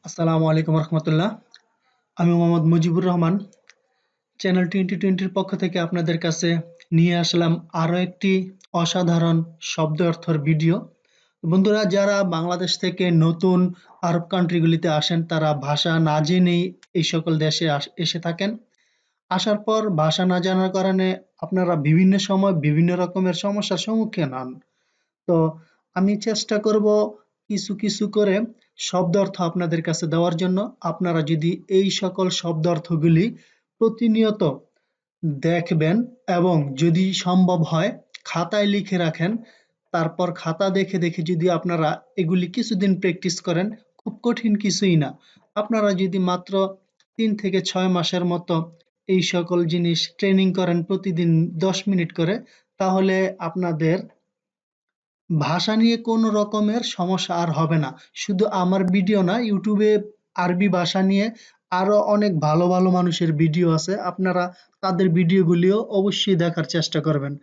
আসসালামু আলাইকুম রহমতুল্লাহ। আমি মোহাম্মদ মুজিবুর রহমান। চ্যানেল 2020-র পক্ষ থেকে আপনাদের কাছে নিয়ে আসলাম আরও একটি অসাধারণ শব্দ অর্থর ভিডিও। বন্ধুরা, যারা বাংলাদেশ থেকে নতুন আরব কান্ট্রিগুলিতে আসেন, তারা ভাষা না জেনেই এই সকল দেশে এসে থাকেন। আসার পর ভাষা না জানার কারণে আপনারা বিভিন্ন সময় বিভিন্ন রকমের সমস্যার সম্মুখীন হন। তো আমি চেষ্টা করব কিছু কিছু করে শব্দ অর্থ আপনাদের কাছে দেওয়ার জন্য। আপনারা যদি এই সকল শব্দ অর্থগুলি প্রতিনিয়ত দেখবেন এবং যদি সম্ভব হয় খাতায় লিখে রাখেন, তারপর খাতা দেখে দেখে যদি আপনারা এগুলি কিছুদিন প্র্যাকটিস করেন, খুব কঠিন কিছুই না। আপনারা যদি মাত্র 3 থেকে 6 মাসের মতো এই সকল জিনিস ট্রেনিং করেন প্রতিদিন 10 মিনিট করে, তাহলে আপনাদের ভাষা নিয়ে কোনো রকমের সমস্যা আর হবে না। শুধু আমার ভিডিও না, ইউটিউবে আরবি ভাষা নিয়ে আরো অনেক ভালো ভালো মানুষের ভিডিও আছে। আপনারা তাদের ভিডিওগুলিও অবশ্যই দেখার চেষ্টা করবেন।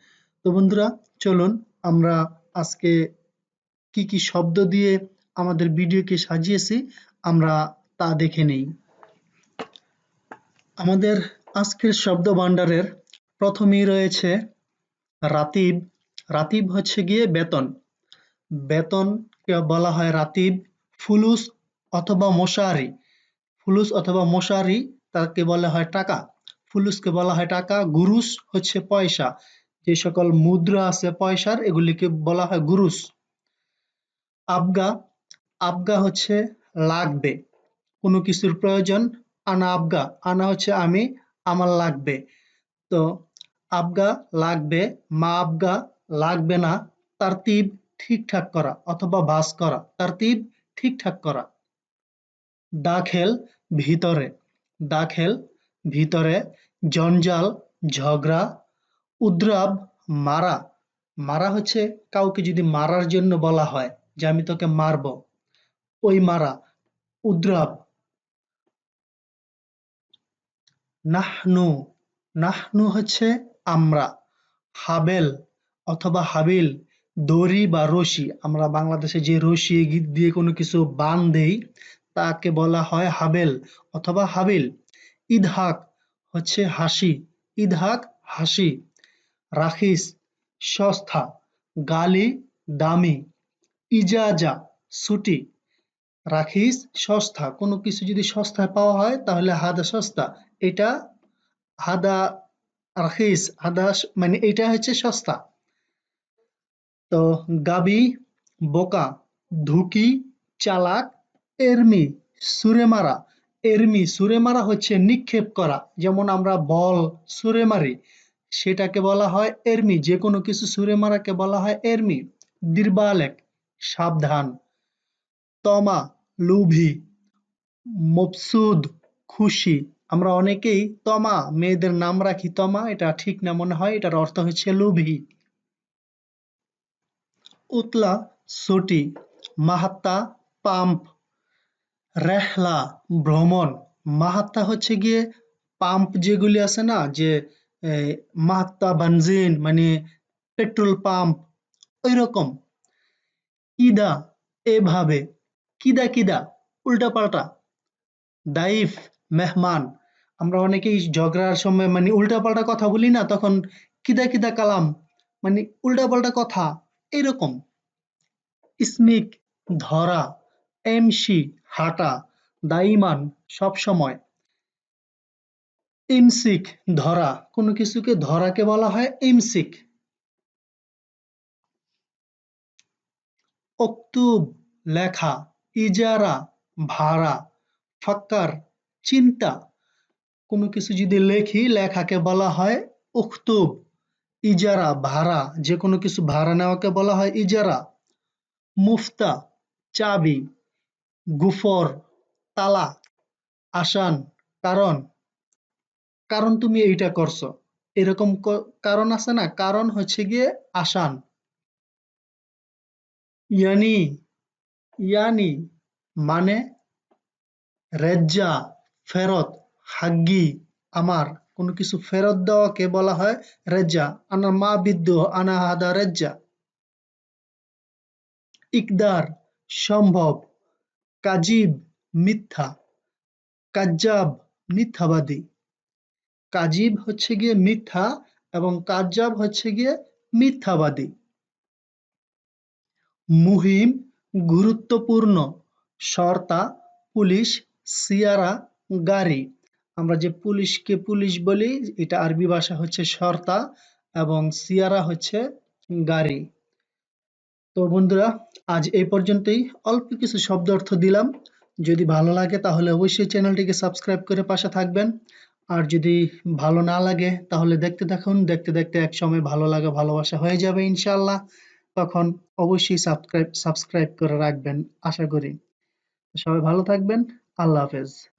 তো বন্ধুরা, চলুন আমরা আজকে কি কি শব্দ দিয়ে আমাদের ভিডিওকে সাজিয়েছি আমরা তা দেখে নেই। আমাদের আজকের শব্দ ভান্ডারের প্রথমেই রয়েছে রাতিব। রাতিব হচ্ছে গিয়ে বেতন। বেতনকে বলা হয় রাতিব। ফুলুস অথবা মশারি। ফুলুস অথবা মশারি তাকে বলা হয় টাকা। ফুলুসকে বলা হয় টাকা। গুরুস হচ্ছে পয়সা। যে সকল মুদ্রা আছে পয়সার, এগুলিকে বলা হয় গুরুস। আবগা। আবগা হচ্ছে লাগবে, কোনো কিছুর প্রয়োজন। আনা আবগা। আনা হচ্ছে আমি, আমার লাগবে। তো আবগা লাগবে, মা আবগা লাগবে না। তারতিব ঠিকঠাক করা অথবা ভাঁজ করা। তারতিব ঠিকঠাক করা। দাখেল ভিতরে। দাখেল ভিতরে। জঞ্জাল ঝগড়া। উদ্রাব মারা। মারা হচ্ছে কাউকে যদি মারার জন্য বলা হয়, যে আমি তোকে মারবো, ওই মারা। উদ্রাব। নাহনু। নাহনু হচ্ছে আমরা। হাবেল অথবা হাবিল দড়ি বা রশি। আমরা বাংলাদেশে যে রশি দিয়ে কোনো কিছু বান দেই, তাকে বলা হয় হাবেল অথবা হাবিল। ইদহাক হচ্ছে হাসি। ইদহাক হাসি। রাখিস সস্তা। গালি দামি। ইজাজা ছুটি। রাখিস সস্তা, কোনো কিছু যদি সস্তায় পাওয়া হয় তাহলে হাদা সস্তা। এটা হাদা রাখিস। হাদা মানে এটা হচ্ছে সস্তা। তো গাবি বোকা। ধুকি চালাক। এরমি ছুঁড়ে মারা। এরমি ছুঁড়ে মারা হচ্ছে নিক্ষেপ করা। যেমন আমরা বল ছুঁড়ে মারি, সেটাকে বলা হয় এরমি। যে কোনো কিছু ছুঁড়ে মারাকে বলা হয় এরমি। দিরবালেক সাবধান। তমা লোভী। মকসুদ খুশি। আমরা অনেকেই তমা মেয়েদের নাম রাখি তমা, এটা ঠিক না মনে হয়, এটার অর্থ হচ্ছে লোভী। উতলা ছুটি। মাহাত্তা পাম্প। রেহলা ভ্রমণ। মাহাত্তা হচ্ছে গিয়ে পাম্প যেগুলি আছে না, যে মাহাত্তা বানজিন মানে পেট্রোল পাম্প, ওই রকম। কিদা এভাবে। কিদা কিদা উল্টাপাল্টা। দাইফ মেহমান। আমরা অনেকেই ঝগড়ার সময় মানে উল্টাপাল্টা কথা বলি না, তখন কিদা কিদা কালাম মানে উল্টাপাল্টা কথা, এরকম। স্মিক ধরা। এমসি হাঁটা। দাইমান সবসময়। ইমসিক ধরা, কোনো কিছুকে ধরাকে বলা হয় ইমসিক। অক্তুব লেখা। ইজারা ভাড়া। ফাক্কার চিন্তা। কোনো কিছু যদি লেখি, লেখাকে বলা হয় উক্তুব। ইজারা ভাড়া, যে কোনো কিছু ভাড়া নেওয়াকে বলা হয় ইজারা। মুফতা চাবি। গুফর তালা। আসান কারণ। কারণ তুমি এইটা করছো, এরকম কারণ আছে না, কারণ হচ্ছে গিয়ে আসান। ইয়ানি। ইয়ানি মানে। রেজ্জা ফেরত। হাগ্গি আমার, কোনো কিছু ফেরত দেওয়াকে বলা হয় রেজ্জা। আনা মা বিদ্য আনা হাদা রেজ্জা। ইকদার সম্ভব। কাজিব মিথ্যা। কাজ্জাব মিথ্যাবাদী। কাজিব হচ্ছে গিয়ে মিথ্যা এবং কাজ্জাব হচ্ছে গিয়ে মিথ্যাবাদী। মুহিম গুরুত্বপূর্ণ। শর্তা পুলিশ, সিয়ারা গাড়ি। আমরা যে পুলিশকে পুলিশ বলি এটা আরবি ভাষা হচ্ছে শর্তা এবং সিয়ারা হচ্ছে গাড়ি। তো বন্ধুরা, আজ এই পর্যন্তই। অল্প কিছু শব্দ অর্থ দিলাম। যদি ভালো লাগে তাহলে অবশ্যই চ্যানেলটিকে সাবস্ক্রাইব করে পাশে থাকবেন। আর যদি ভালো না লাগে তাহলে দেখতে থাকুন, দেখতে দেখতে একসময় ভালো লাগা ভালোবাসা হয়ে যাবে ইনশাআল্লাহ। তখন অবশ্যই সাবস্ক্রাইব করে রাখবেন আশা করি। সবাই ভালো থাকবেন। আল্লাহ হাফেজ।